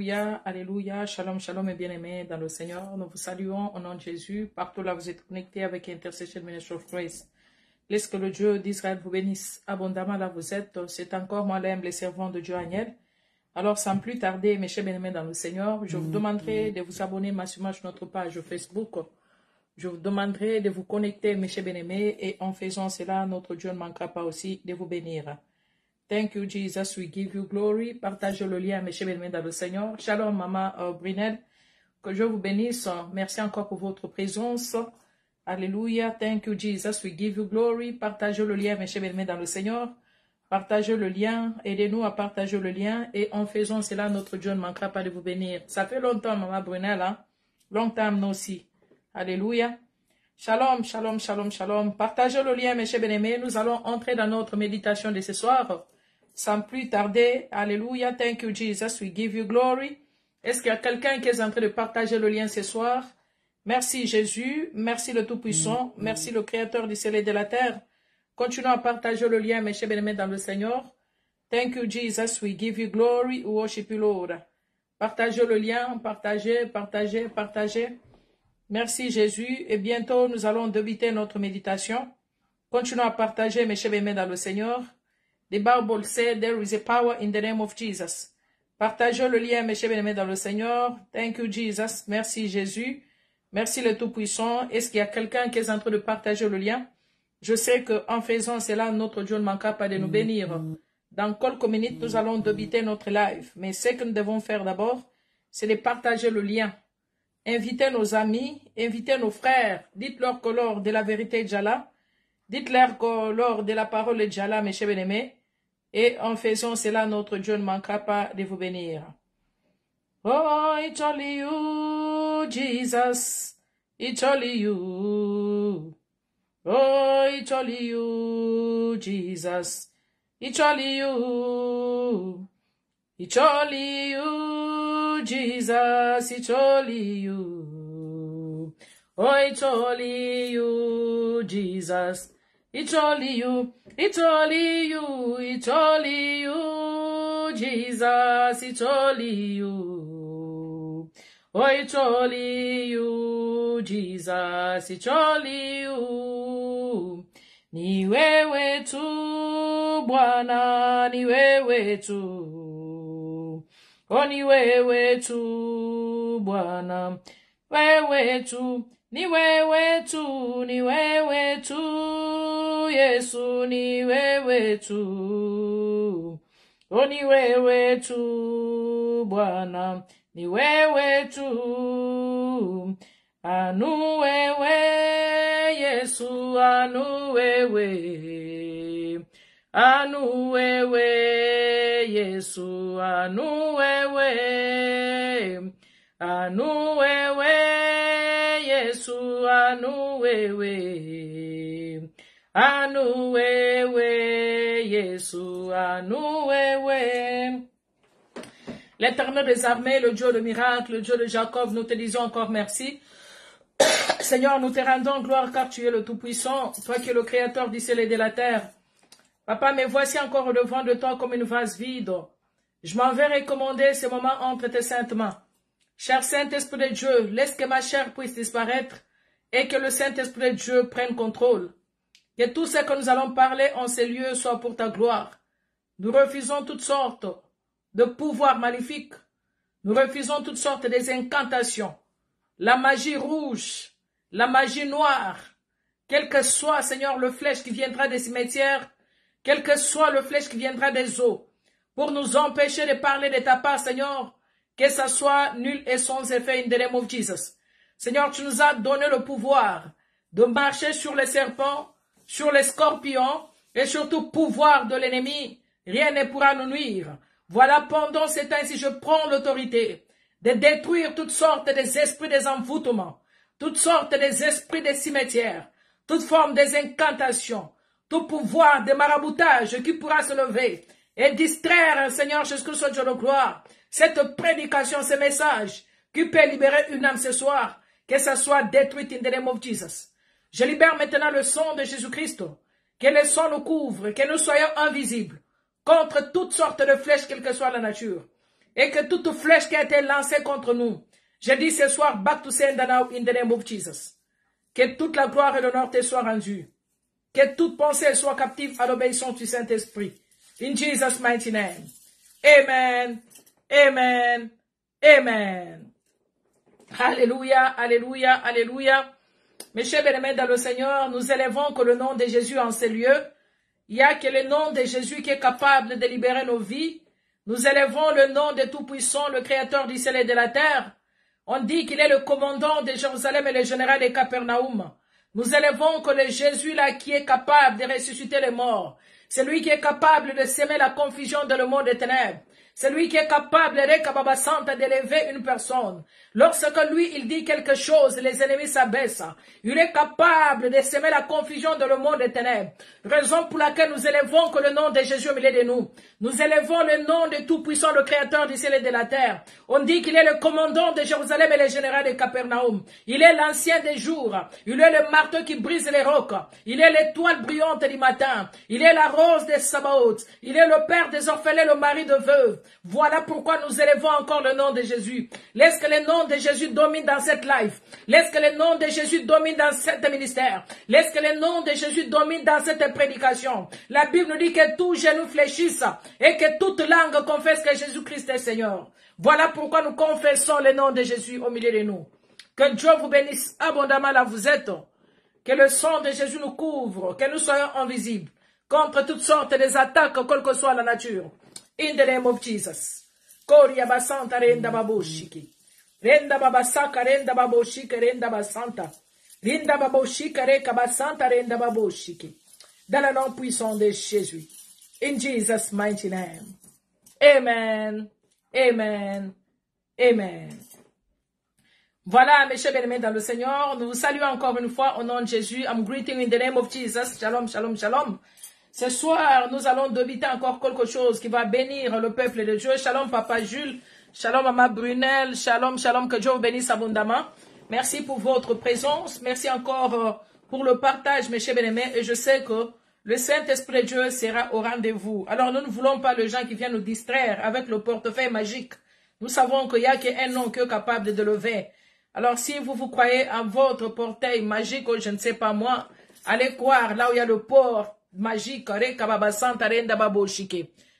Alléluia, Alléluia, Shalom, Shalom et bien-aimés dans le Seigneur. Nous vous saluons au nom de Jésus. Partout là, vous êtes connectés avec Intercession Ministry of Grace. Laisse que le Dieu d'Israël vous bénisse abondamment là vous êtes. C'est encore moi l'humble servant de Dieu Agnel. Alors sans plus tarder, mes chers bien-aimés dans le Seigneur, je vous demanderai de vous abonner massivement sur notre page Facebook. Je vous demanderai de vous connecter, mes chers bien-aimés, et en faisant cela, notre Dieu ne manquera pas aussi de vous bénir. Thank you, Jesus. We give you glory. Partagez le lien, mes chers bien-aimés dans le Seigneur. Shalom, Maman Brunel. Que Dieu vous bénisse. Merci encore pour votre présence. Alléluia. Thank you, Jesus. We give you glory. Partagez le lien, mes chers bien-aimés dans le Seigneur. Partagez le lien. Aidez-nous à partager le lien. Et en faisant cela, notre Dieu ne manquera pas de vous bénir. Ça fait longtemps, Maman Brunel. Hein? Longtemps, nous aussi. Alléluia. Shalom, shalom, shalom, shalom. Partagez le lien, mes chers bien-aimés. Nous allons entrer dans notre méditation de ce soir. Sans plus tarder, alléluia, thank you Jesus, we give you glory. Est-ce qu'il y a quelqu'un qui est en train de partager le lien ce soir? Merci Jésus, merci le Tout-Puissant, merci le Créateur du ciel et de la terre. Continuons à partager le lien, mes chers bien-aimés dans le Seigneur. Thank you Jesus, we give you glory, we worship you Lord. Partagez le lien, partagez, partagez, partagez. Merci Jésus, et bientôt nous allons débuter notre méditation. Continuons à partager, mes chers bien-aimés dans le Seigneur. The Bible said there is a power in the name of Jesus. Partagez le lien, mes chers bien-aimés dans le Seigneur. Thank you, Jesus. Merci, Jésus. Merci, le Tout-Puissant. Est-ce qu'il y a quelqu'un qui est en train de partager le lien? Je sais qu'en faisant cela, notre Dieu ne manquera pas de nous bénir. Dans quelques minutes, nous allons débuter notre live. Mais ce que nous devons faire d'abord, c'est de partager le lien. Invitez nos amis, invitez nos frères. Dites-leur que lors de la vérité de Jalla, dites-leur que lors de la parole de Jalla, mes chers bien-aimés, et en faisant cela, notre Dieu ne manquera pas de vous bénir. Oh, it's only you, Jesus. It's only you. Oh, it's only you, Jesus. It's only you. It's only you, Jesus. It's only you. Oh, it's only you, Jesus. It's only you, it's only you, it's only you, Jesus, it's only you. Oh, it's only you, Jesus, it's only you. Ni wewe tu, Bwana, ni wewe tu. Oh, ni wewe tu, Bwana, wewe tu. Ni wewe tu, ni wewe tu, Yesu ni wewe tu. O ni wewe tu, Bwana, ni wewe tu. Anu wewe, Yesu anu wewe. Anu wewe, Yesu anu wewe. Anu wewe. Yesu anu wewe, Yesu anu wewe. L'Éternel des armées, le Dieu de miracles, le Dieu de Jacob, nous te disons encore merci. Seigneur, nous te rendons gloire car tu es le Tout-Puissant, toi qui es le Créateur du ciel et de la terre. Papa, me voici encore au-devant de toi comme une vase vide. Je m'en vais recommander ce moment entre tes saintes mains. Cher Saint-Esprit de Dieu, laisse que ma chair puisse disparaître et que le Saint-Esprit de Dieu prenne contrôle. Que tout ce que nous allons parler en ces lieux soit pour ta gloire. Nous refusons toutes sortes de pouvoirs maléfiques. Nous refusons toutes sortes des incantations. La magie rouge, la magie noire, quel que soit, Seigneur, le flèche qui viendra des cimetières, quel que soit le flèche qui viendra des eaux, pour nous empêcher de parler de ta part, Seigneur, que ça soit nul et sans effet in the name of Jesus. Seigneur, tu nous as donné le pouvoir de marcher sur les serpents, sur les scorpions et sur tout pouvoir de l'ennemi. Rien ne pourra nous nuire. Voilà, pendant ces temps-ci, je prends l'autorité de détruire toutes sortes des esprits des envoûtements, toutes sortes des esprits des cimetières, toute forme des incantations, tout pouvoir de maraboutage qui pourra se lever et distraire, Seigneur Jésus-Christ, Dieu de gloire, cette prédication, ce message qui peut libérer une âme ce soir, que ça soit détruit in the name of Jesus. Je libère maintenant le sang de Jésus-Christ, que le sang nous couvre, que nous soyons invisibles contre toutes sortes de flèches, quelle que soit la nature. et que toute flèche qui a été lancée contre nous, je dis ce soir, back to sender now in the name of Jesus. Que toute la gloire et l'honneur te soient rendus. Que toute pensée soit captive à l'obéissance du Saint-Esprit. In Jesus' mighty name. Amen. Amen. Amen. Alléluia, alléluia, alléluia. Mes chers bien-aimés dans le Seigneur, nous élevons que le nom de Jésus en ces lieux. Il n'y a que le nom de Jésus qui est capable de libérer nos vies. Nous élevons le nom de Tout-Puissant, le Créateur du ciel et de la terre. On dit qu'il est le commandant de Jérusalem et le général de Capernaum. Nous élevons que le Jésus là qui est capable de ressusciter les morts. C'est lui qui est capable de semer la confusion dans le monde des ténèbres. C'est lui qui est capable d'élever une personne. Lorsque lui, il dit quelque chose, les ennemis s'abaissent. Il est capable de semer la confusion dans le monde des ténèbres. Raison pour laquelle nous élevons que le nom de Jésus au milieu de nous. Nous élevons le nom de Tout-Puissant, le Créateur du ciel et de la terre. On dit qu'il est le commandant de Jérusalem et le général de Capernaum. Il est l'ancien des jours. Il est le marteau qui brise les rocs. Il est l'étoile brillante du matin. Il est la rose des Sabaoth. Il est le père des orphelins, le mari de veuves. Voilà pourquoi nous élevons encore le nom de Jésus. Laisse que le nom de Jésus domine dans cette life. Laisse que le nom de Jésus domine dans cet ministère. Laisse que le nom de Jésus domine dans cette prédication. La Bible nous dit que tout genou fléchisse et que toute langue confesse que Jésus-Christ est Seigneur. Voilà pourquoi nous confessons le nom de Jésus au milieu de nous. Que Dieu vous bénisse abondamment là où vous êtes. Que le sang de Jésus nous couvre. Que nous soyons invisibles contre toutes sortes des attaques, quelle que soit la nature. In the name of Jesus. Koria basanta renda baboshiki. Renda babasaka renda baboshiki renda basanta. Renda baboshika reka basanta renda baboshiki. Dans le nom puissant de Jésus. In Jesus' mighty name. Amen. Amen. Amen. Voilà, mes chers bien-aimés dans le Seigneur. Nous vous saluons encore une fois au nom de Jésus. I'm greeting in the name of Jesus. Shalom, shalom, shalom. Ce soir, nous allons débiter encore quelque chose qui va bénir le peuple de Dieu. Shalom, Papa Jules. Shalom, Maman Brunel. Shalom, shalom. Que Dieu vous bénisse abondamment. Merci pour votre présence. Merci encore pour le partage, mes chers bien-aimés. Et je sais que le Saint-Esprit de Dieu sera au rendez-vous. Alors, nous ne voulons pas les gens qui viennent nous distraire avec le portefeuille magique. Nous savons qu'il n'y a qu'un nom qui est capable de lever. Alors, si vous croyez en votre portail magique, ou je ne sais pas moi, allez croire là où il y a le port magique.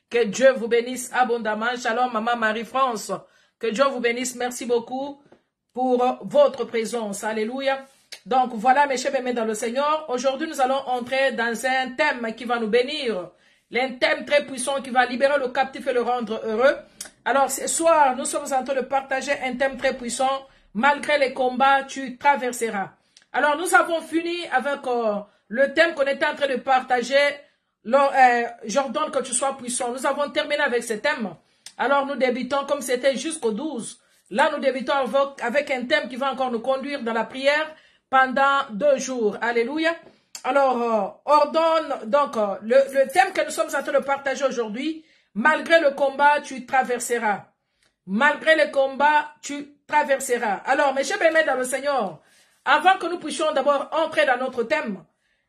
Que Dieu vous bénisse abondamment. Shalom, Maman Marie-France. Que Dieu vous bénisse. Merci beaucoup pour votre présence. Alléluia. Donc, voilà, mes chers amis dans le Seigneur. Aujourd'hui, nous allons entrer dans un thème qui va nous bénir. Un thème très puissant qui va libérer le captif et le rendre heureux. Alors, ce soir, nous sommes en train de partager un thème très puissant. Malgré les combats, tu traverseras. Alors, nous avons fini avec le thème qu'on était en train de partager. J'ordonne que tu sois puissant. Nous avons terminé avec ce thème. Alors, nous débutons comme c'était jusqu'au 12. Là, nous débutons avec un thème qui va encore nous conduire dans la prière pendant 2 jours. Alléluia. Alors, ordonne, donc, le thème que nous sommes en train de partager aujourd'hui, malgré le combat, tu traverseras. Malgré le combat, tu traverseras. Alors, mes chers bien-aimés dans le Seigneur, avant que nous puissions d'abord entrer dans notre thème,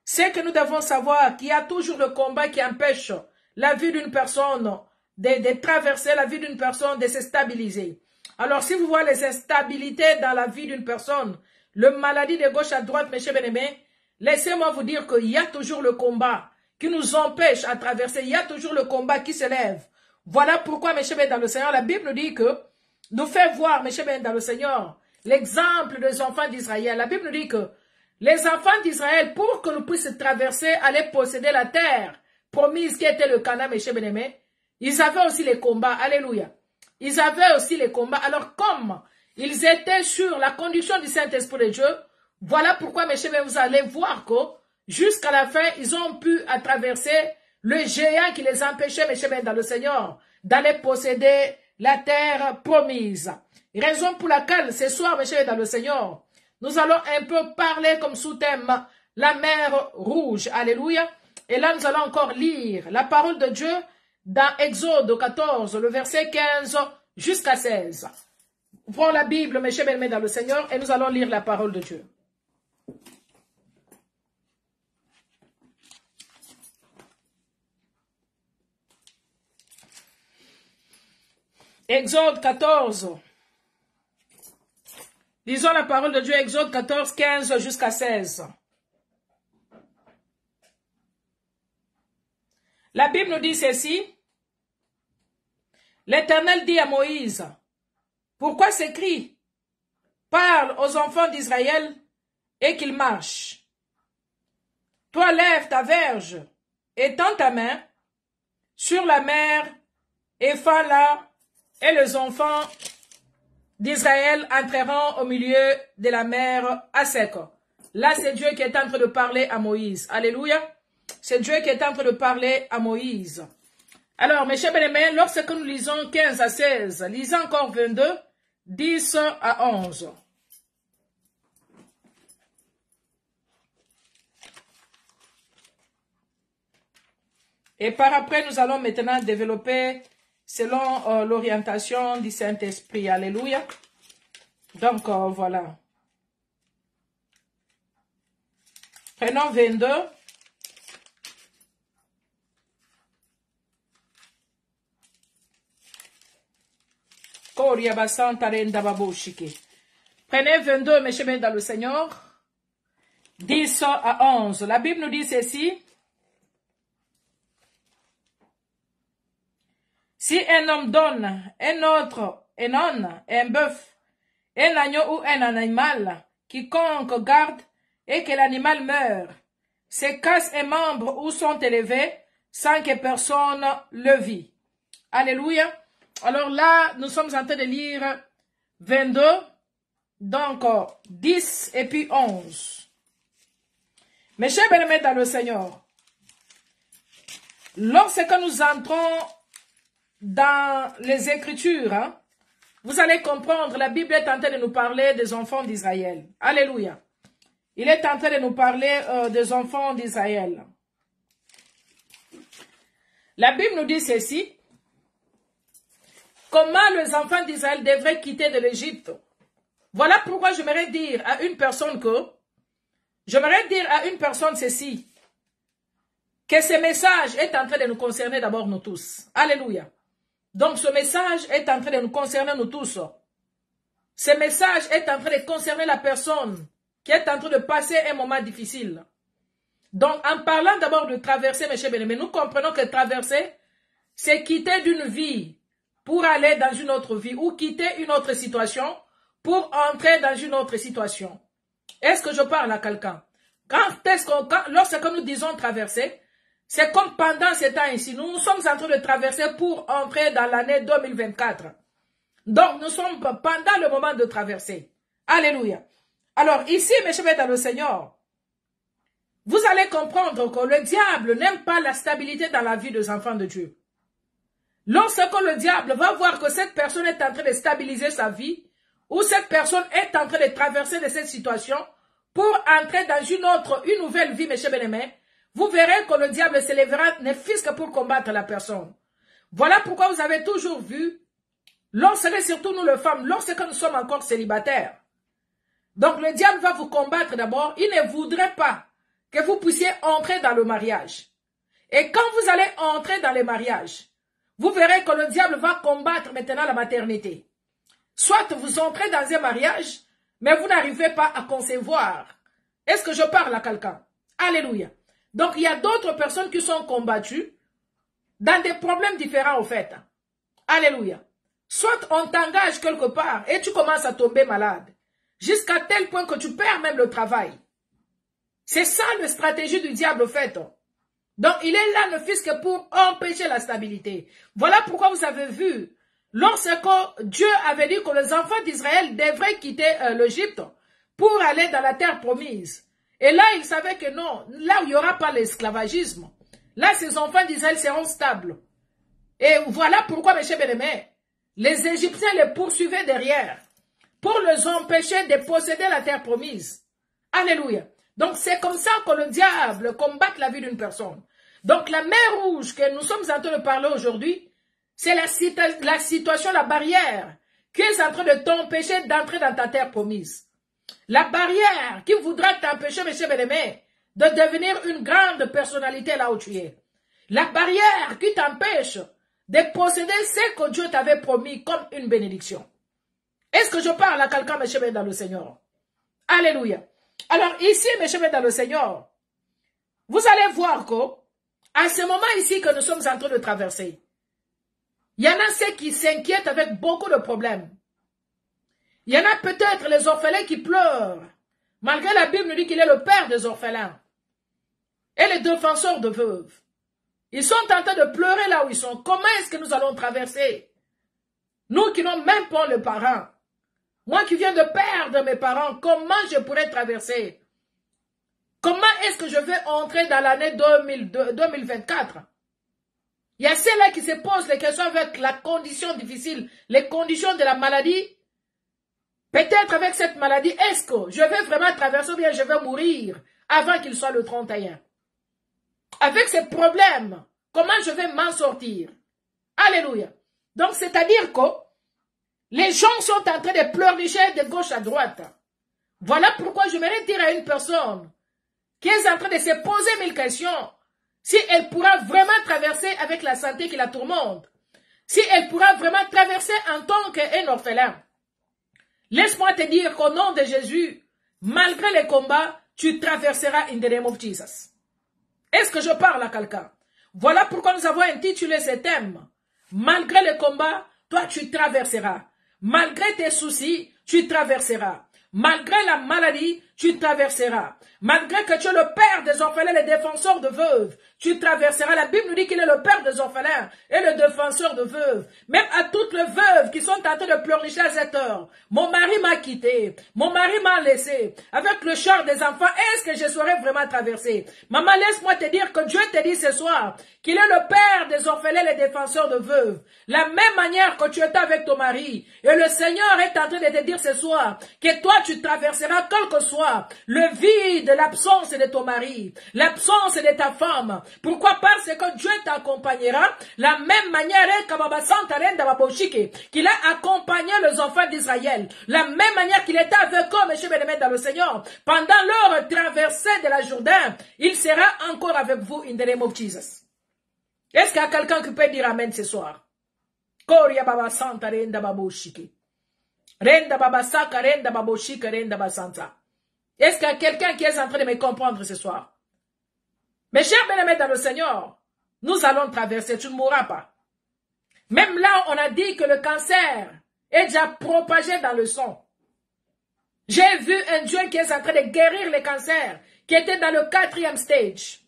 c'est que nous devons savoir qu'il y a toujours le combat qui empêche la vie d'une personne de traverser, la vie d'une personne de se stabiliser. Alors, si vous voyez les instabilités dans la vie d'une personne, le maladie de gauche à droite, mes chers bien-aimés, laissez-moi vous dire qu'il y a toujours le combat qui nous empêche à traverser. Il y a toujours le combat qui s'élève. Voilà pourquoi, mes chers bien dans le Seigneur, la Bible nous dit que nous fait voir, mes chers bien dans le Seigneur, l'exemple des enfants d'Israël. La Bible nous dit que les enfants d'Israël, pour que nous puissions traverser, aller posséder la terre promise qui était le Canaan, mes chers bien-aimés, ils avaient aussi les combats. Alléluia. Ils avaient aussi les combats. Alors, comme ils étaient sur la conduction du Saint-Esprit de Dieu, voilà pourquoi, mes chers bien, vous allez voir que jusqu'à la fin, ils ont pu traverser le géant qui les empêchait, mes chers bien, dans le Seigneur, d'aller posséder la terre promise. Raison pour laquelle, ce soir, mes chers, dans le Seigneur, nous allons un peu parler comme sous-thème la mer rouge. Alléluia. Et là, nous allons encore lire la parole de Dieu dans Exode 14, le verset 15 jusqu'à 16. Ouvrons la Bible, mes chers bien-aimés dans le Seigneur, et nous allons lire la parole de Dieu. Exode 14. Lisons la parole de Dieu, Exode 14, 15 jusqu'à 16. La Bible nous dit ceci. L'Éternel dit à Moïse, « Pourquoi ces cris? Parle aux enfants d'Israël et qu'ils marchent. Toi, lève ta verge et tends ta main sur la mer et fends-la, et les enfants d'Israël entreront au milieu de la mer à sec. » Là, c'est Dieu qui est en train de parler à Moïse. Alléluia. C'est Dieu qui est en train de parler à Moïse. Alors, mes chers bien-aimés, lorsque nous lisons 15 à 16, lisons encore 22, 10 à 11. Et par après, nous allons maintenant développer selon l'orientation du Saint-Esprit. Alléluia. Donc, voilà. Prenons 22. Prenez 22, mes chers dans le Seigneur. 10 à 11. La Bible nous dit ceci. Si un homme donne un autre un âne, un bœuf, un agneau ou un animal, quiconque garde et que l'animal meure, se casse un membre ou sont élevés sans que personne le vit. Alléluia. Alors là, nous sommes en train de lire 22, donc 10 et puis 11. Mes chers bien-aimés dans le Seigneur, lorsque nous entrons dans les Écritures, vous allez comprendre, la Bible est en train de nous parler des enfants d'Israël. Alléluia. Il est en train de nous parler des enfants d'Israël. La Bible nous dit ceci. Comment les enfants d'Israël devraient quitter de l'Égypte. Voilà pourquoi j'aimerais dire à une personne ceci, que ce message est en train de nous concerner d'abord nous tous. Alléluia. Donc ce message est en train de nous concerner nous tous. Ce message est en train de concerner la personne qui est en train de passer un moment difficile. Donc en parlant d'abord de traverser, mes chers bien-aimés, nous comprenons que traverser, c'est quitter d'une vie pour aller dans une autre vie ou quitter une autre situation pour entrer dans une autre situation. Est-ce que je parle à quelqu'un? Lorsque nous disons traverser, c'est comme pendant ce temps ici, nous sommes en train de traverser pour entrer dans l'année 2024. Donc nous sommes pendant le moment de traverser. Alléluia. Alors ici, mes chers dans le Seigneur, vous allez comprendre que le diable n'aime pas la stabilité dans la vie des enfants de Dieu. Lorsque le diable va voir que cette personne est en train de stabiliser sa vie, ou cette personne est en train de traverser de cette situation pour entrer dans une nouvelle vie, mes chers bien-aimés, vous verrez que le diable se lèvera ne fût-ce que pour combattre la personne. Voilà pourquoi vous avez toujours vu, surtout nous les femmes, lorsque nous sommes encore célibataires. Donc le diable va vous combattre d'abord, il ne voudrait pas que vous puissiez entrer dans le mariage. Et quand vous allez entrer dans le mariage, vous verrez que le diable va combattre maintenant la maternité. Soit vous entrez dans un mariage, mais vous n'arrivez pas à concevoir. Est-ce que je parle à quelqu'un? Alléluia. Donc il y a d'autres personnes qui sont combattues dans des problèmes différents au fait. Alléluia. Soit on t'engage quelque part et tu commences à tomber malade, jusqu'à tel point que tu perds même le travail. C'est ça la stratégie du diable au fait. Donc, il est là ne fût-ce que pour empêcher la stabilité. Voilà pourquoi vous avez vu, lorsque Dieu avait dit que les enfants d'Israël devraient quitter l'Égypte pour aller dans la terre promise. Et là, il savait que non, là où il n'y aura pas l'esclavagisme, là, ces enfants d'Israël seront stables. Et voilà pourquoi, mes chers bien-aimés, les Égyptiens les poursuivaient derrière pour les empêcher de posséder la terre promise. Alléluia. Donc, c'est comme ça que le diable combat la vie d'une personne. Donc, la mer rouge que nous sommes en train de parler aujourd'hui, c'est la situation, la barrière qui est en train de t'empêcher d'entrer dans ta terre promise. La barrière qui voudra t'empêcher, mes chers bien-aimés, de devenir une grande personnalité là où tu es. La barrière qui t'empêche de posséder ce que Dieu t'avait promis comme une bénédiction. Est-ce que je parle à quelqu'un, mes chers dans le Seigneur? Alléluia. Alors ici, mes chers dans le Seigneur, vous allez voir qu'à ce moment ici que nous sommes en train de traverser, il y en a ceux qui s'inquiètent avec beaucoup de problèmes. Il y en a peut-être les orphelins qui pleurent, malgré la Bible nous dit qu'il est le père des orphelins et les défenseurs de veuves. Ils sont en train de pleurer là où ils sont. Comment est-ce que nous allons traverser? Nous qui n'avons même pas de parents. Moi qui viens de perdre mes parents, comment je pourrais traverser? Comment est-ce que je vais entrer dans l'année 2024? Il y a ceux-là qui se posent les questions avec la condition difficile, les conditions de la maladie. Peut-être avec cette maladie, est-ce que je vais vraiment traverser ou bien je vais mourir avant qu'il soit le 31? Avec ces problèmes, comment je vais m'en sortir? Alléluia. Donc, c'est-à-dire que les gens sont en train de pleurnicher de gauche à droite. Voilà pourquoi je voudrais dire à une personne qui est en train de se poser 1000 questions, si elle pourra vraiment traverser avec la santé qui la tourmente, si elle pourra vraiment traverser en tant qu'un orphelin. Laisse-moi te dire qu'au nom de Jésus, malgré les combats, tu traverseras in the name of Jesus. Est-ce que je parle à quelqu'un? Voilà pourquoi nous avons intitulé ce thème. Malgré les combats, toi tu traverseras. Malgré tes soucis, tu traverseras. Malgré la maladie, tu traverseras. Malgré que tu es le père des orphelins et les défenseurs de veuves, tu traverseras. La Bible nous dit qu'il est le père des orphelins et le défenseur de veuves. Même à toutes les veuves qui sont en train de pleurnicher à cette heure. Mon mari m'a quitté. Mon mari m'a laissé. Avec le char des enfants, est-ce que je saurais vraiment traverser? Maman, laisse-moi te dire que Dieu te dit ce soir qu'il est le père des orphelins et les défenseurs de veuves. La même manière que tu étais avec ton mari. Et le Seigneur est en train de te dire ce soir que toi tu traverseras quel que soit le vide, l'absence de ton mari, l'absence de ta femme. Pourquoi? Parce que Dieu t'accompagnera la même manière qu'il a accompagné les enfants d'Israël. La même manière qu'il était avec eux, mes chers bien-aimés dans le Seigneur. Pendant leur traversée de la Jourdain, il sera encore avec vous in the name of Jesus. Est-ce qu'il y a quelqu'un qui peut dire amen ce soir? Koria Baba Santa Renda Baboshiki. Renda Baba Saka Renda Baboshika Renda Basanta. Est-ce qu'il y a quelqu'un qui est en train de me comprendre ce soir? Mes chers bien-aimés dans le Seigneur, nous allons traverser, tu ne mourras pas. Même là, on a dit que le cancer est déjà propagé dans le sang. J'ai vu un Dieu qui est en train de guérir le cancer, qui était dans le 4e stage.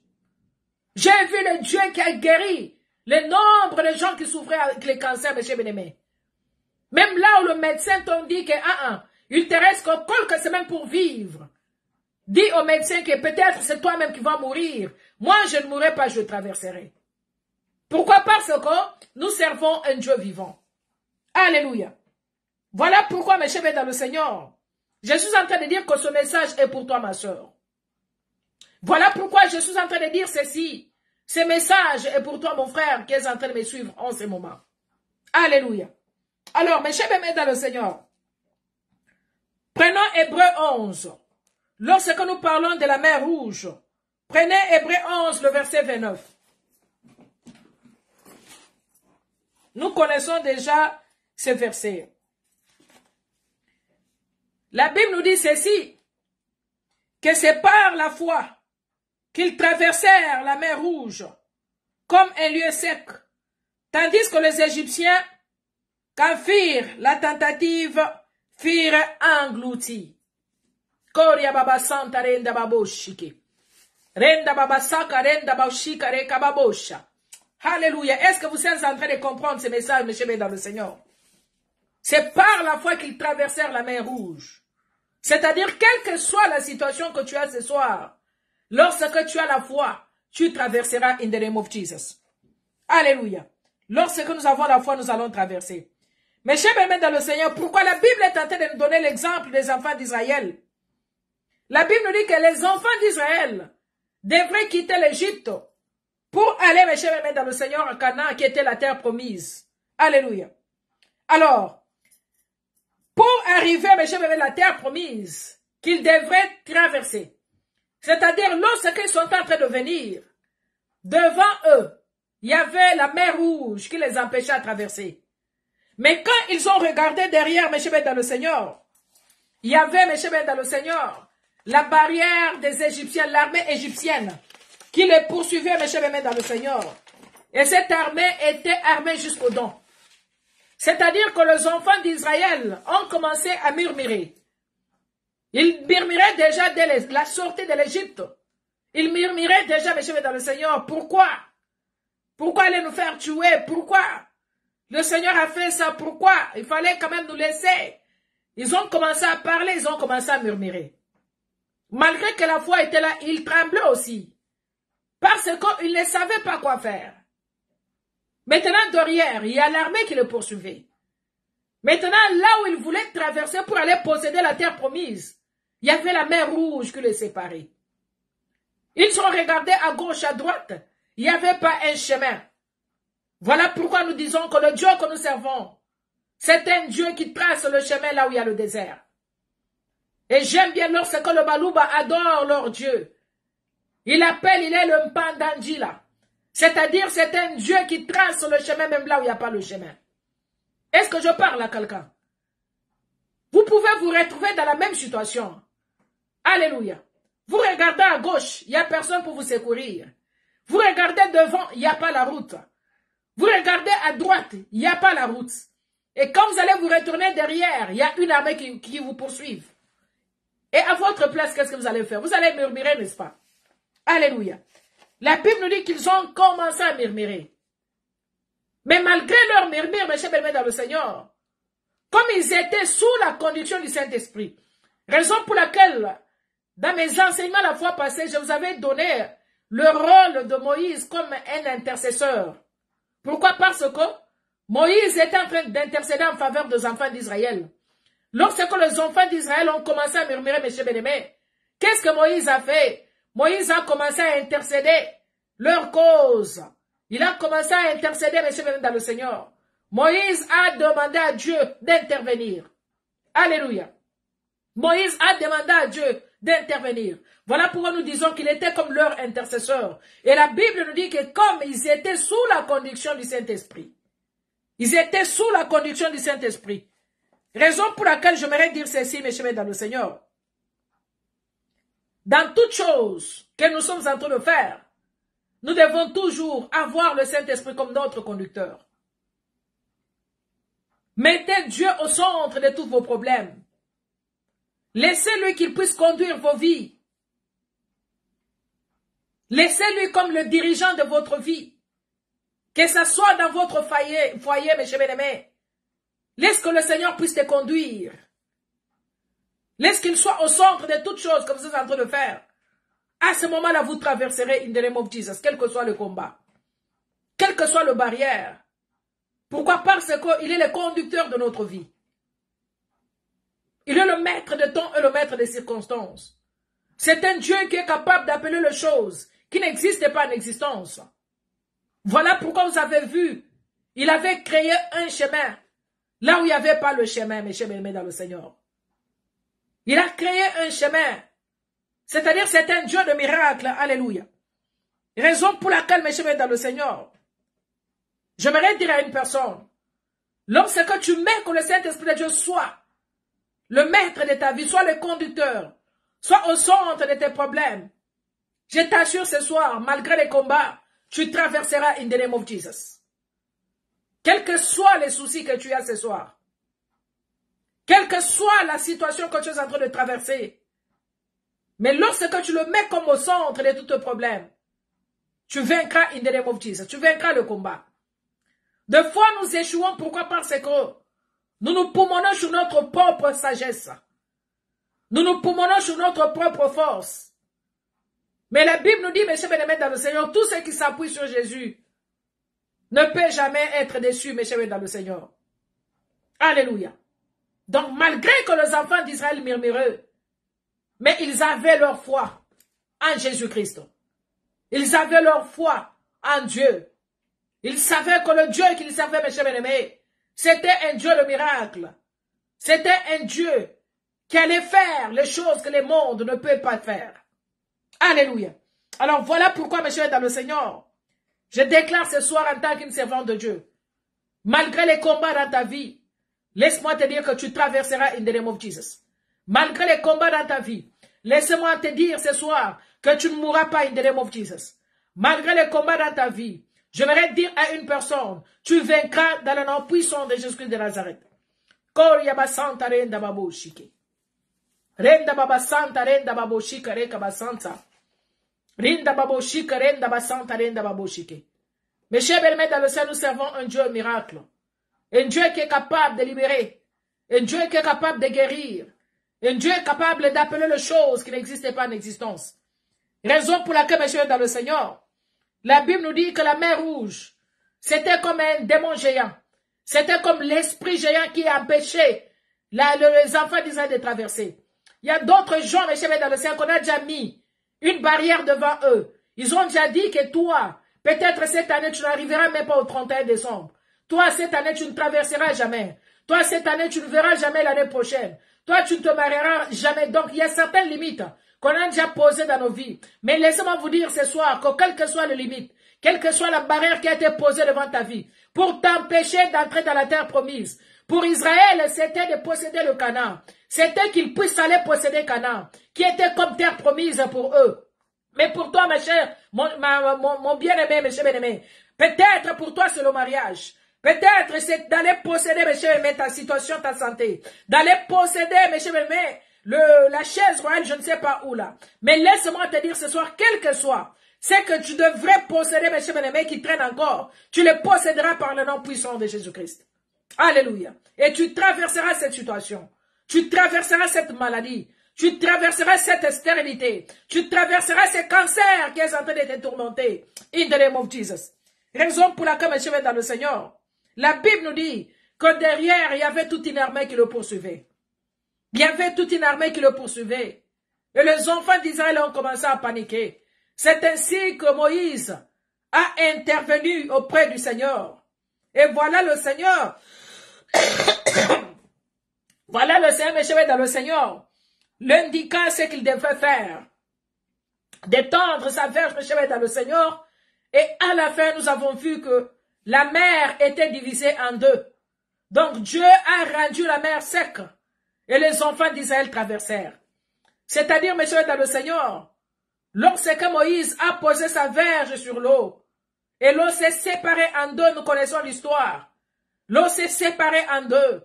J'ai vu le Dieu qui a guéri le nombre de gens qui souffraient avec le cancer, mes chers bien-aimés. Même là où le médecin t'ont dit que il te reste que quelques semaines pour vivre. Dis au médecin que peut-être c'est toi-même qui vas mourir. Moi, je ne mourrai pas, je traverserai. Pourquoi? Parce que nous servons un Dieu vivant. Alléluia. Voilà pourquoi, mes chers dans le Seigneur, je suis en train de dire que ce message est pour toi, ma soeur. Voilà pourquoi je suis en train de dire ceci. Ce message est pour toi, mon frère, qui est en train de me suivre en ce moment. Alléluia. Alors, mes chers dans le Seigneur, prenons Hébreux 11. Lorsque nous parlons de la mer Rouge, prenez Hébreux 11, le verset 29. Nous connaissons déjà ce verset. La Bible nous dit ceci, que c'est par la foi qu'ils traversèrent la mer Rouge comme un lieu sec, tandis que les Égyptiens, quand firent la tentative, firent engloutis. Koria baba santa renda baboshiki. Renda baba saka renda baboshika reka babosha. Alléluia. Est-ce que vous êtes en train de comprendre ce message, mes chers dans le Seigneur? C'est par la foi qu'ils traversèrent la mer Rouge. C'est-à-dire, quelle que soit la situation que tu as ce soir, lorsque tu as la foi, tu traverseras in the name of Jesus. Alléluia. Lorsque nous avons la foi, nous allons traverser. Mes chers bien-aimés dans le Seigneur, pourquoi la Bible est en train de nous donner l'exemple des enfants d'Israël? La Bible nous dit que les enfants d'Israël devraient quitter l'Égypte pour aller, mes chers bien-aimés dans le Seigneur, à Canaan, qui était la terre promise. Alléluia. Alors, pour arriver, mes chers bien-aimés, à la terre promise, qu'ils devraient traverser, c'est-à-dire lorsqu'ils sont en train de venir, devant eux, il y avait la mer Rouge qui les empêchait de traverser. Mais quand ils ont regardé derrière, mes chers dans le Seigneur, il y avait, mes chers dans le Seigneur, la barrière des Égyptiens, l'armée égyptienne, qui les poursuivait, mes chers dans le Seigneur. Et cette armée était armée jusqu'aux dents. C'est-à-dire que les enfants d'Israël ont commencé à murmurer. Ils murmuraient déjà dès la sortie de l'Égypte. Ils murmuraient déjà, mes chers dans le Seigneur, pourquoi? Pourquoi aller nous faire tuer? Pourquoi? Le Seigneur a fait ça, pourquoi? Il fallait quand même nous laisser. Ils ont commencé à parler, ils ont commencé à murmurer. Malgré que la foi était là, ils tremblaient aussi. Parce qu'ils ne savaient pas quoi faire. Maintenant, derrière, il y a l'armée qui le poursuivait. Maintenant, là où ils voulaient traverser pour aller posséder la terre promise, il y avait la mer Rouge qui les séparait. Ils sont regardés à gauche, à droite. Il n'y avait pas un chemin. Voilà pourquoi nous disons que le Dieu que nous servons, c'est un Dieu qui trace le chemin là où il y a le désert. Et j'aime bien lorsque le Balouba adore leur Dieu. Il est le Mpandandjila. C'est-à-dire, c'est un Dieu qui trace le chemin même là où il n'y a pas le chemin. Est-ce que je parle à quelqu'un? Vous pouvez vous retrouver dans la même situation. Alléluia. Vous regardez à gauche, il n'y a personne pour vous secourir. Vous regardez devant, il n'y a pas la route. Vous regardez à droite, il n'y a pas la route. Et quand vous allez vous retourner derrière, il y a une armée qui vous poursuit. Et à votre place, qu'est-ce que vous allez faire? Vous allez murmurer, n'est-ce pas? Alléluia. La Bible nous dit qu'ils ont commencé à murmurer. Mais malgré leur murmure, mes chers bien dans le Seigneur, comme ils étaient sous la conduction du Saint-Esprit, raison pour laquelle, dans mes enseignements la fois passée, je vous avais donné le rôle de Moïse comme un intercesseur. Pourquoi? Parce que Moïse était en train d'intercéder en faveur des enfants d'Israël. Lorsque les enfants d'Israël ont commencé à murmurer, mes chers bien-aimés, qu'est-ce que Moïse a fait? Moïse a commencé à intercéder leur cause. Il a commencé à intercéder, mes chers bien-aimés, dans le Seigneur. Moïse a demandé à Dieu d'intervenir. Alléluia. Moïse a demandé à Dieu d'intervenir. Voilà pourquoi nous disons qu'il était comme leur intercesseur. Et la Bible nous dit que comme ils étaient sous la conduction du Saint-Esprit, ils étaient sous la conduction du Saint-Esprit. Raison pour laquelle j'aimerais dire ceci, mes chers dans le Seigneur. Dans toute chose que nous sommes en train de faire, nous devons toujours avoir le Saint-Esprit comme notre conducteur. Mettez Dieu au centre de tous vos problèmes. Laissez-lui qu'il puisse conduire vos vies. Laissez-lui comme le dirigeant de votre vie. Que ce soit dans votre foyer, mes chers bien-aimés. Laisse que le Seigneur puisse te conduire. Laisse qu'il soit au centre de toutes choses que vous êtes en train de faire. À ce moment-là, vous traverserez in the name of Jesus, quel que soit le combat. Quelle que soit la barrière. Pourquoi? Parce qu'il est le conducteur de notre vie. Il est le maître de temps et le maître des circonstances. C'est un Dieu qui est capable d'appeler les choses qui n'existent pas en existence. Voilà pourquoi vous avez vu, il avait créé un chemin, là où il n'y avait pas le chemin, mes chers amis dans le Seigneur. Il a créé un chemin, c'est-à-dire c'est un Dieu de miracles, alléluia. Raison pour laquelle, mes chers amis dans le Seigneur, j'aimerais dire à une personne, lorsque tu mets que le Saint-Esprit de Dieu soit le maître de ta vie, soit le conducteur, soit au centre de tes problèmes, je t'assure ce soir, malgré les combats, tu traverseras in the name of Jesus. Quels que soient les soucis que tu as ce soir, quelle que soit la situation que tu es en train de traverser, mais lorsque tu le mets comme au centre de tous tes problèmes, tu vaincras in the name of Jesus, tu vaincras le combat. Des fois, nous échouons, pourquoi? Parce que nous nous poumonnons sur notre propre sagesse. Nous nous poumonnons sur notre propre force. Mais la Bible nous dit, mes chers bien-aimés dans le Seigneur, tout ce qui s'appuie sur Jésus ne peut jamais être déçu, mes chers bien-aimés dans le Seigneur. Alléluia. Donc, malgré que les enfants d'Israël murmuraient, mais ils avaient leur foi en Jésus-Christ. Ils avaient leur foi en Dieu. Ils savaient que le Dieu qu'ils servaient, mes chers bien-aimés, c'était un Dieu de miracle. C'était un Dieu qui allait faire les choses que le monde ne peut pas faire. Alléluia. Alors voilà pourquoi, mes chers dans le Seigneur, Je déclare ce soir en tant qu'une servante de Dieu, malgré les combats dans ta vie, laisse-moi te dire que tu traverseras in the name of Jesus. Malgré les combats dans ta vie, laisse-moi te dire ce soir que tu ne mourras pas in the name of Jesus. Malgré les combats dans ta vie, je voudrais dire à une personne, tu vaincras dans le nom puissant de Jésus-Christ de Nazareth. Koryaba Santa Renda Babo Shike. Renda Baba Santa Renda Babo Shika Reka Basanta. Renda Babo Shika Renda Basanta Renda Babo Shike. Mes chers bien-aimés dans le ciel, nous servons un Dieu miracle. Un Dieu qui est capable de libérer. Un Dieu qui est capable de guérir. Un Dieu capable d'appeler les choses qui n'existaient pas en existence. Raison pour laquelle, mes chers dans le Seigneur, la Bible nous dit que la mer Rouge, c'était comme un démon géant. C'était comme l'esprit géant qui empêchait les enfants d'Israël de traverser. Il y a d'autres gens, mes chers dans le ciel, qu'on a déjà mis une barrière devant eux. Ils ont déjà dit que toi, peut-être cette année, tu n'arriveras même pas au 31 décembre. Toi, cette année, tu ne traverseras jamais. Toi, cette année, tu ne verras jamais l'année prochaine. Toi, tu ne te marieras jamais. Donc, il y a certaines limites qu'on a déjà posées dans nos vies. Mais laissez-moi vous dire ce soir que quelle que soit la limite, quelle que soit la barrière qui a été posée devant ta vie, pour t'empêcher d'entrer dans la terre promise, pour Israël, c'était de posséder le Canaan. C'était qu'ils puissent aller posséder Canaan, qui était comme terre promise pour eux. Mais pour toi, ma chère, mon bien-aimé, mes chers bien-aimés, peut-être pour toi, c'est le mariage. Peut-être c'est d'aller posséder, mes chers bien-aimés, ta situation, ta santé. D'aller posséder, mes chers bien-aimés, la chaise royale, je ne sais pas où là. Mais laisse-moi te dire ce soir, quel que soit, c'est que tu devrais posséder, mes chers bien-aimés, qui traînent encore. Tu les posséderas par le nom puissant de Jésus-Christ. Alléluia. Et tu traverseras cette situation. Tu traverseras cette maladie. Tu traverseras cette stérilité. Tu traverseras ce cancer qui est en train de te tourmenter. In the name of Jesus. Raison pour laquelle, mes chers dans le Seigneur, la Bible nous dit que derrière, il y avait toute une armée qui le poursuivait. Il y avait toute une armée qui le poursuivait. Et les enfants d'Israël ont commencé à paniquer. C'est ainsi que Moïse a intervenu auprès du Seigneur. Et voilà le Seigneur. Voilà le Seigneur, mes chers dans le Seigneur, l'indiqua ce qu'il devait faire. D'étendre sa verge, mes chers dans le Seigneur. Et à la fin, nous avons vu que la mer était divisée en deux. Donc Dieu a rendu la mer sec. Et les enfants d'Israël traversèrent. C'est-à-dire, mes chers dans le Seigneur, lorsque Moïse a posé sa verge sur l'eau, et l'eau s'est séparée en deux, nous connaissons l'histoire. L'eau s'est séparée en deux.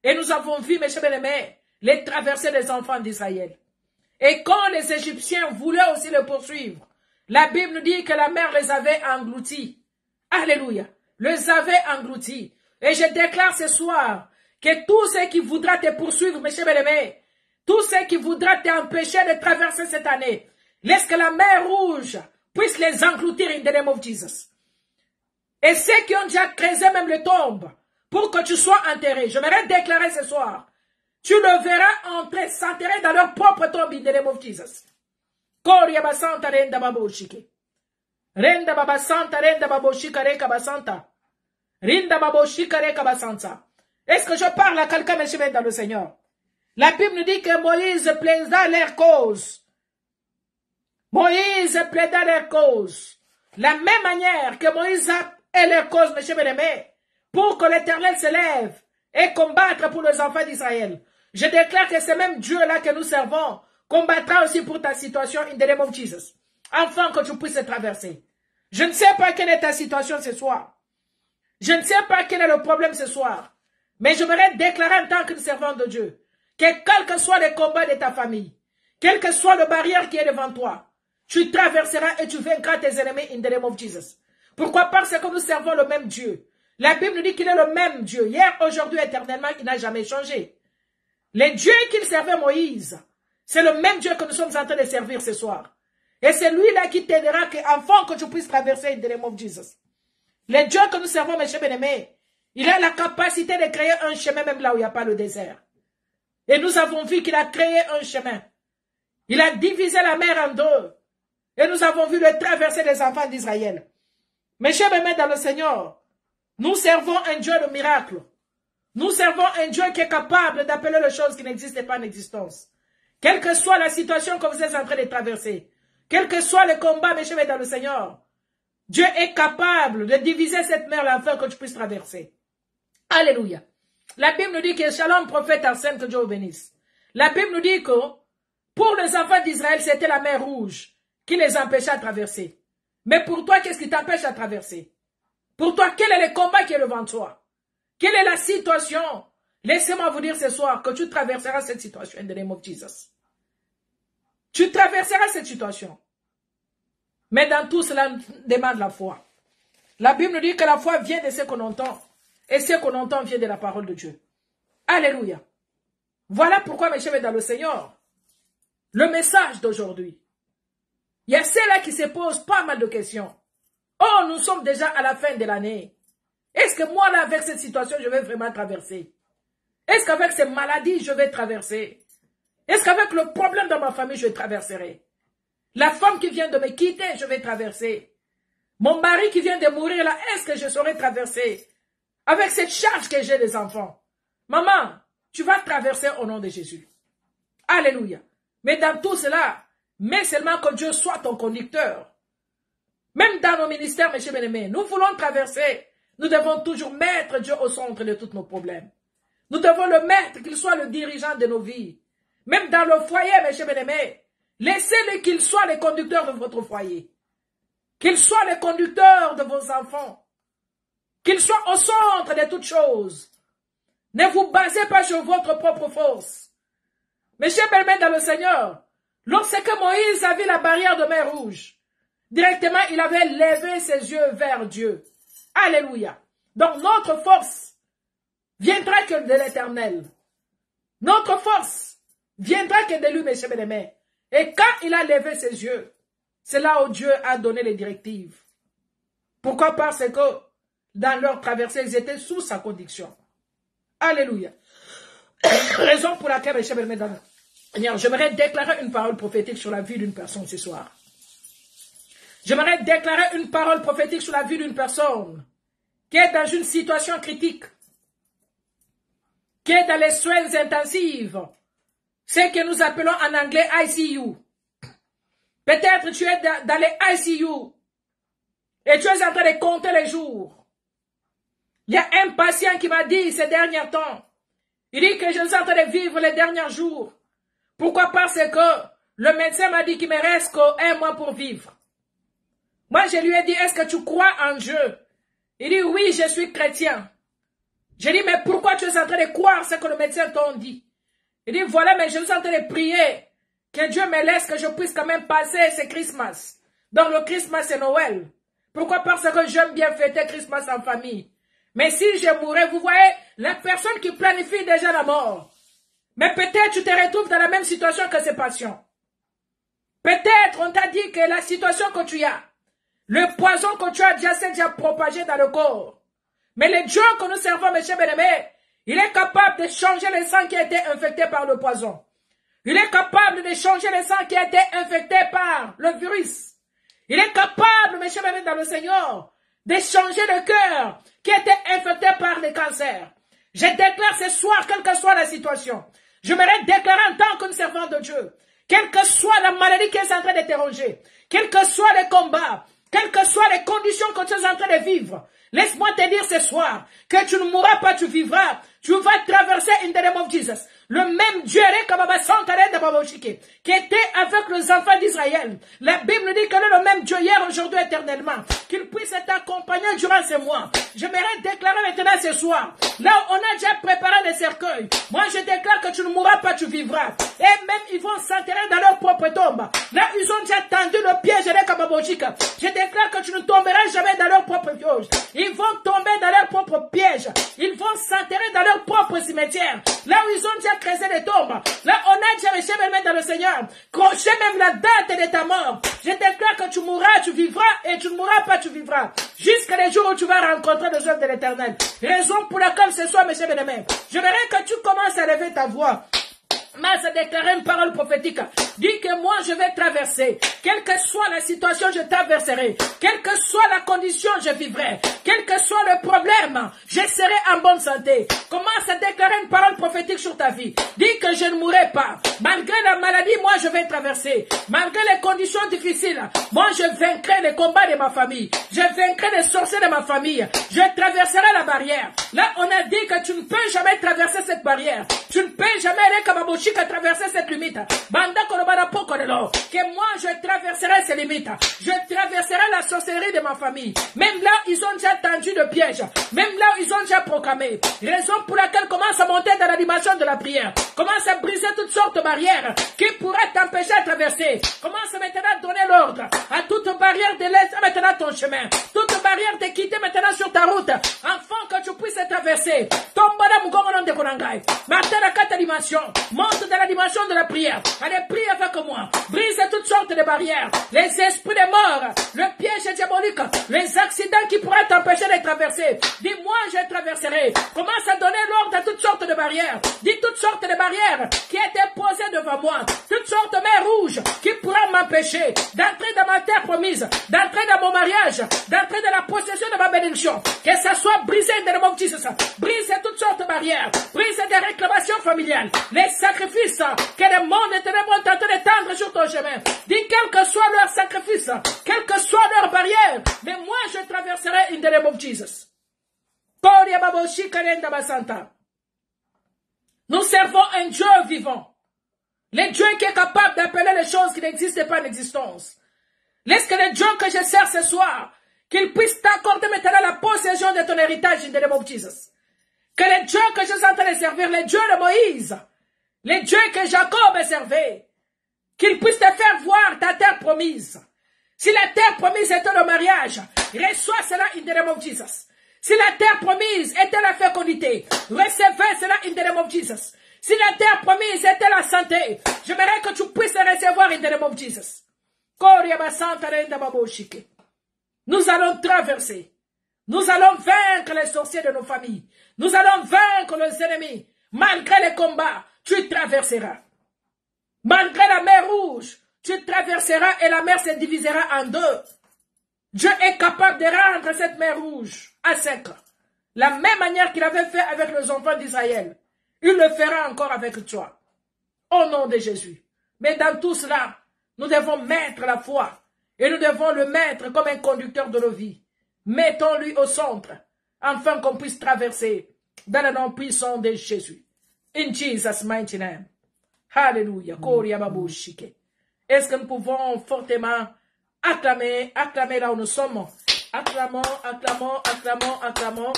Et nous avons vu, mes chers bien-aimés, les traversées des enfants d'Israël. Et quand les Égyptiens voulaient aussi le poursuivre, la Bible nous dit que la mer les avait engloutis. Alléluia. Les avait engloutis. Et je déclare ce soir que tout ce qui voudra te poursuivre, mes chers bien-aimés, tout ce qui voudra t'empêcher de traverser cette année, laisse que la mer rouge puisse les engloutir in the name of Jesus. Et ceux qui ont déjà creusé même les tombes pour que tu sois enterré, je m'aimerais déclarer ce soir, tu le verras entrer, s'enterrer dans leur propre tombe in the name of Jesus. Koryaba Santa Renda Baboshike. Renda Baba Santa Renda Baboshika Reka Basanta. Rinda Baboshika Reka Basanta. Est-ce que je parle à quelqu'un, mes chers dans le Seigneur? La Bible nous dit que Moïse plaida leur cause. Moïse plaida leur cause. La même manière que Moïse a leur cause, mes chers bien-aimés, pour que l'Éternel se lève et combattre pour les enfants d'Israël. Je déclare que ce même Dieu-là que nous servons combattra aussi pour ta situation in the name of Jesus. Afin que tu puisses traverser. Je ne sais pas quelle est ta situation ce soir. Je ne sais pas quel est le problème ce soir. Mais je voudrais déclarer en tant que servant de Dieu que quel que soit le combat de ta famille, quelle que soit la barrière qui est devant toi, tu traverseras et tu vaincras tes ennemis in the name of Jesus. Pourquoi? Parce que nous servons le même Dieu. La Bible nous dit qu'il est le même Dieu. Hier, aujourd'hui, éternellement, il n'a jamais changé. Le Dieu qu'il servait Moïse, c'est le même Dieu que nous sommes en train de servir ce soir. Et c'est lui-là qui t'aidera afin que tu puisses traverser in the name of Jesus. Le Dieu que nous servons, mes chers bien-aimés, il a la capacité de créer un chemin même là où il n'y a pas le désert. Et nous avons vu qu'il a créé un chemin. Il a divisé la mer en deux. Et nous avons vu le traverser des enfants d'Israël. Mes chers bien-aimés dans le Seigneur, nous servons un Dieu de miracle. Nous servons un Dieu qui est capable d'appeler les choses qui n'existaient pas en existence. Quelle que soit la situation que vous êtes en train de traverser, quel que soit le combat, mes chers dans le Seigneur, Dieu est capable de diviser cette mer afin que tu puisses traverser. Alléluia. La Bible nous dit que Shalom, prophète Arsène, que Dieu vous bénisse. La Bible nous dit que pour les enfants d'Israël, c'était la mer rouge qui les empêchait de traverser. Mais pour toi, qu'est-ce qui t'empêche à traverser? Pour toi, quel est le combat qui est devant toi? Quelle est la situation? Laissez-moi vous dire ce soir que tu traverseras cette situation in the name of Jesus. Tu traverseras cette situation. Mais dans tout cela, demande la foi. La Bible nous dit que la foi vient de ce qu'on entend. Et ce qu'on entend vient de la parole de Dieu. Alléluia. Voilà pourquoi, mes chers, dans le Seigneur, le message d'aujourd'hui. Il y a ceux-là qui se posent pas mal de questions. Oh, nous sommes déjà à la fin de l'année. Est-ce que moi, là, avec cette situation, je vais vraiment traverser? Est-ce qu'avec ces maladies, je vais traverser? Est-ce qu'avec le problème dans ma famille, je traverserai? La femme qui vient de me quitter, je vais traverser. Mon mari qui vient de mourir, là, est-ce que je saurai traverser? Avec cette charge que j'ai des enfants. Maman, tu vas traverser au nom de Jésus. Alléluia. Mais dans tout cela, mais seulement que Dieu soit ton conducteur. Même dans nos ministères, mes chers bien-aimés, nous voulons traverser. Nous devons toujours mettre Dieu au centre de tous nos problèmes. Nous devons le mettre, qu'il soit le dirigeant de nos vies. Même dans le foyer, mes chers bien-aimés, laissez-le qu'il soit le conducteur de votre foyer. Qu'il soit le conducteur de vos enfants. Qu'il soit au centre de toutes choses. Ne vous basez pas sur votre propre force. Mes chers bien-aimés dans le Seigneur, lorsque Moïse a vu la barrière de mer Rouge, directement il avait levé ses yeux vers Dieu. Alléluia. Donc notre force viendra que de l'Éternel. Notre force viendra que de lui, mes chers bien-aimés. Et quand il a levé ses yeux, c'est là où Dieu a donné les directives. Pourquoi? Parce que dans leur traversée, ils étaient sous sa conduction. Alléluia. Raison pour laquelle, mes chers bien-aimés, j'aimerais déclarer une parole prophétique sur la vie d'une personne ce soir. J'aimerais déclarer une parole prophétique sur la vie d'une personne qui est dans une situation critique, qui est dans les soins intensifs, ce que nous appelons en anglais ICU. Peut-être tu es dans les ICU et tu es en train de compter les jours. Il y a un patient qui m'a dit ces derniers temps, il dit que je suis en train de vivre les derniers jours. Pourquoi? Parce que le médecin m'a dit qu'il me reste qu'un mois pour vivre. Moi, je lui ai dit, est-ce que tu crois en Dieu? Il dit, oui, je suis chrétien. J'ai dit, mais pourquoi tu es en train de croire ce que le médecin t'a dit? Il dit, voilà, mais je suis en train de prier que Dieu me laisse, que je puisse quand même passer ce Christmas. Donc le Christmas, c'est Noël. Pourquoi? Parce que j'aime bien fêter Christmas en famille. Mais si je mourrais, vous voyez, la personne qui planifie déjà la mort. Mais peut-être tu te retrouves dans la même situation que ces patients. Peut-être on t'a dit que la situation que tu as, le poison que tu as déjà, c'est déjà propagé dans le corps. Mais le Dieu que nous servons, mes chers bien-aimés, il est capable de changer le sang qui a été infecté par le poison. Il est capable de changer le sang qui a été infecté par le virus. Il est capable, mes chers bien-aimés dans le Seigneur, de changer le cœur qui a été infecté par le cancer. Je déclare ce soir, quelle que soit la situation, je m'aimerais déclarer en tant que servant de Dieu, quelle que soit la maladie qui est en train de te ronger, quel que soit le combat, quelles que soient les conditions que tu es en train de vivre, laisse-moi te dire ce soir que tu ne mourras pas, tu vivras. Tu vas traverser in the name of Jesus. Le même Dieu qui était avec les enfants d'Israël. La Bible dit que le même Dieu hier, aujourd'hui, éternellement. Qu'il puisse t'accompagner durant ces mois. J'aimerais déclarer maintenant ce soir. Là où on a déjà préparé les cercueils. Moi, je déclare que tu ne mourras pas, tu vivras. Et même, ils vont s'enterrer dans leur propre tombe. Là, ils ont déjà tendu le piège de Kababojika. Je déclare que tu ne tomberas jamais dans leur propre piège. Ils vont tomber dans leur propre piège. Ils vont s'enterrer dans leur propre cimetière. Là où ils ont déjà creusé les tombes. Là, on a déjà réussi même dans le Seigneur. Crochez même la date de ta mort. Je déclare que tu mourras, tu vivras, et tu ne mourras pas, tu vivras. Jusqu'à les jours où tu vas rencontrer les œuvres de l'Éternel. Raison pour laquelle ce soir, mes chers bien-aimés, je verrai que tu commences à lever ta voix. Mais à déclarer une parole prophétique. Dis que moi je vais traverser. Quelle que soit la situation, je traverserai. Quelle que soit la condition, je vivrai. Quel que soit le problème, je serai en bonne santé. Commence à déclarer une parole prophétique sur ta vie. Dis que je ne mourrai pas. Malgré la maladie, moi je vais traverser. Malgré les conditions difficiles, moi je vaincrai les combats de ma famille. Je vaincrai les sorciers de ma famille. Je traverserai la barrière. Là, on a dit que tu ne peux jamais traverser cette barrière. Tu ne peux jamais aller comme à traverser cette limite. Que moi je traverserai ces limites. Je traverserai la sorcellerie de ma famille. Même là, ils ont déjà tendu de piège. Même là, ils ont déjà proclamé. Raison pour laquelle commence à monter dans la dimension de la prière. Commence à briser toutes sortes de barrières qui pourraient t'empêcher de traverser. Commence maintenant à donner l'ordre à toute barrière de l'aise maintenant ton chemin. Toute barrière de quitter maintenant sur ta route. Afin que tu puisses traverser. Tombe dans mon goron de Konangai. Martin à 4 dimensions. Monte dans la dimension de la prière. Allez, prie avec moi. Brise toutes sortes de barrières. Les esprits des morts. Le piège diabolique. Les accidents qui pourraient t'empêcher de traverser. Dis-moi, je traverserai. Commence à donner l'ordre à toutes sortes de barrières. Dis toutes sortes de barrières qui étaient posées devant moi. Toutes sortes de mers rouges qui pourraient m'empêcher d'entrer dans ma terre promise. D'entrer dans mon mariage. D'entrer dans la possession de ma bénédiction. Que ça soit brisé dans le nom de Jésus. Brise toutes sortes de barrières. Brise des réclamations familiales. Les sacrifices que le monde et ténèbres ont tenté d'étendre sur ton chemin. Dis quel que soit leur sacrifice, quelle que soit leur barrière, mais moi je traverserai in the name of Jesus. Nous servons un Dieu vivant. Le Dieu qui est capable d'appeler les choses qui n'existent pas en existence. Laisse que le Dieu que je sers ce soir, qu'il puisse t'accorder maintenant la possession de ton héritage in the name of Jesus. Que le Dieu que je suis en train de servir, le Dieu de Moïse, le Dieu que Jacob servait, qu'il puisse te faire voir ta terre promise. Si la terre promise était le mariage, reçois cela in the name of Jesus. Si la terre promise était la fécondité, recevez cela in the name of Jesus. Si la terre promise était la santé, j'aimerais que tu puisses le recevoir in the name of Jesus. Nous allons traverser. Nous allons vaincre les sorciers de nos familles. Nous allons vaincre les ennemis. Malgré les combats, tu traverseras. Malgré la mer rouge, tu traverseras et la mer se divisera en deux. Dieu est capable de rendre cette mer rouge à sec. La même manière qu'il avait fait avec les enfants d'Israël. Il le fera encore avec toi. Au nom de Jésus. Mais dans tout cela, nous devons mettre la foi. Et nous devons le mettre comme un conducteur de nos vies. Mettons-lui au centre. Afin qu'on puisse traverser dans le nom puissant de Jésus. In Jesus' mighty name. Alléluia. Est-ce que nous pouvons fortement acclamer là où nous sommes? Acclamons, acclamons, acclamons, acclamons.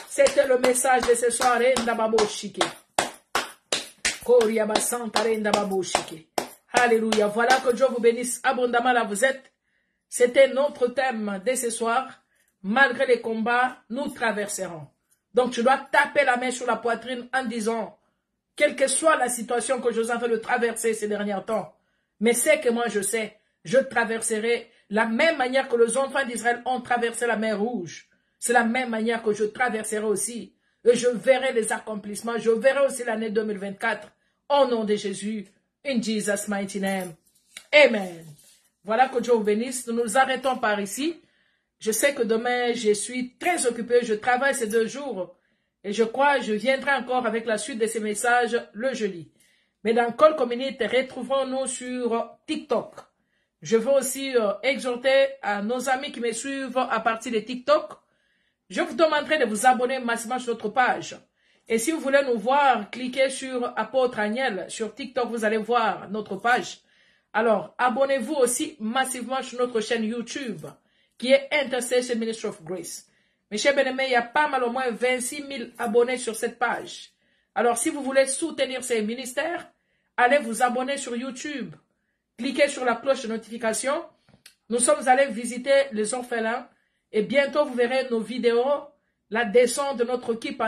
C'était le message de ce soir. Alléluia. Voilà, que Dieu vous bénisse abondamment là où vous êtes. C'était notre thème de ce soir. Malgré les combats, nous traverserons. Donc tu dois taper la main sur la poitrine en disant, quelle que soit la situation que je suis en train de traverser ces derniers temps, mais c'est que moi je sais, je traverserai la même manière que les enfants d'Israël ont traversé la mer Rouge. C'est la même manière que je traverserai aussi. Et je verrai les accomplissements. Je verrai aussi l'année 2024. Au nom de Jésus. In Jesus' mighty name. Amen. Voilà, que Dieu vous bénisse. Nous nous arrêtons par ici. Je sais que demain, je suis très occupé. Je travaille ces 2 jours. Et je crois que je viendrai encore avec la suite de ces messages le jeudi. Mais dans Call Community, retrouvons-nous sur TikTok. Je veux aussi exhorter à nos amis qui me suivent à partir de TikTok. Je vous demanderai de vous abonner massivement sur notre page. Et si vous voulez nous voir, cliquez sur Apôtre Aniel. Sur TikTok, vous allez voir notre page. Alors, abonnez-vous aussi massivement sur notre chaîne YouTube, qui est Intercession Ministry of Grace. Mes chers bien-aimés, il y a pas mal au moins 26 000 abonnés sur cette page. Alors, si vous voulez soutenir ces ministères, allez vous abonner sur YouTube. Cliquez sur la cloche de notification. Nous sommes allés visiter les orphelins. Et bientôt, vous verrez nos vidéos, la descente de notre équipe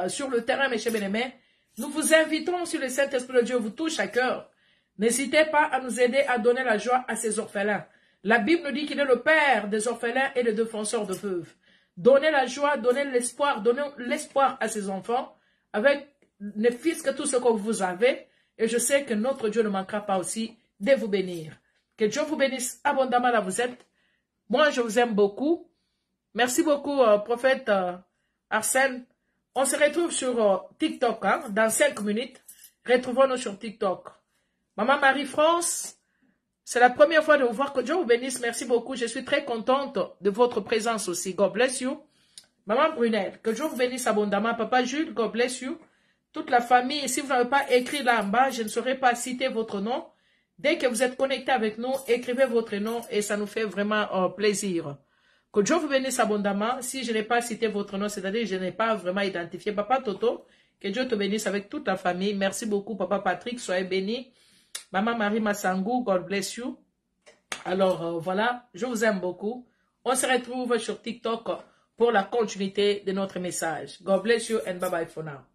sur le terrain, mes chers bien-aimés. Nous vous invitons, si le Saint-Esprit de Dieu vous touche à cœur, n'hésitez pas à nous aider à donner la joie à ces orphelins. La Bible nous dit qu'il est le père des orphelins et le défenseur de veuves. Donnez la joie, donnez l'espoir à ces enfants, avec ne fût-ce que tout ce que vous avez, Et je sais que notre Dieu ne manquera pas aussi de vous bénir. Que Dieu vous bénisse abondamment là où vous êtes. Moi, je vous aime beaucoup. Merci beaucoup, prophète Arsène. On se retrouve sur TikTok hein, dans 5 minutes. Retrouvons-nous sur TikTok. Maman Marie-France, c'est la première fois de vous voir. Que Dieu vous bénisse. Merci beaucoup. Je suis très contente de votre présence aussi. God bless you. Maman Brunel, que Dieu vous bénisse abondamment. Papa Jules, God bless you. Toute la famille, si vous n'avez pas écrit là en bas, je ne saurais pas citer votre nom. Dès que vous êtes connecté avec nous, écrivez votre nom et ça nous fait vraiment plaisir. Que Dieu vous bénisse abondamment. Si je n'ai pas cité votre nom, c'est-à-dire que je n'ai pas vraiment identifié. Papa Toto, que Dieu te bénisse avec toute ta famille. Merci beaucoup, Papa Patrick, soyez béni. Maman Marie Massangou, God bless you. Alors voilà, je vous aime beaucoup. On se retrouve sur TikTok pour la continuité de notre message. God bless you and bye bye for now.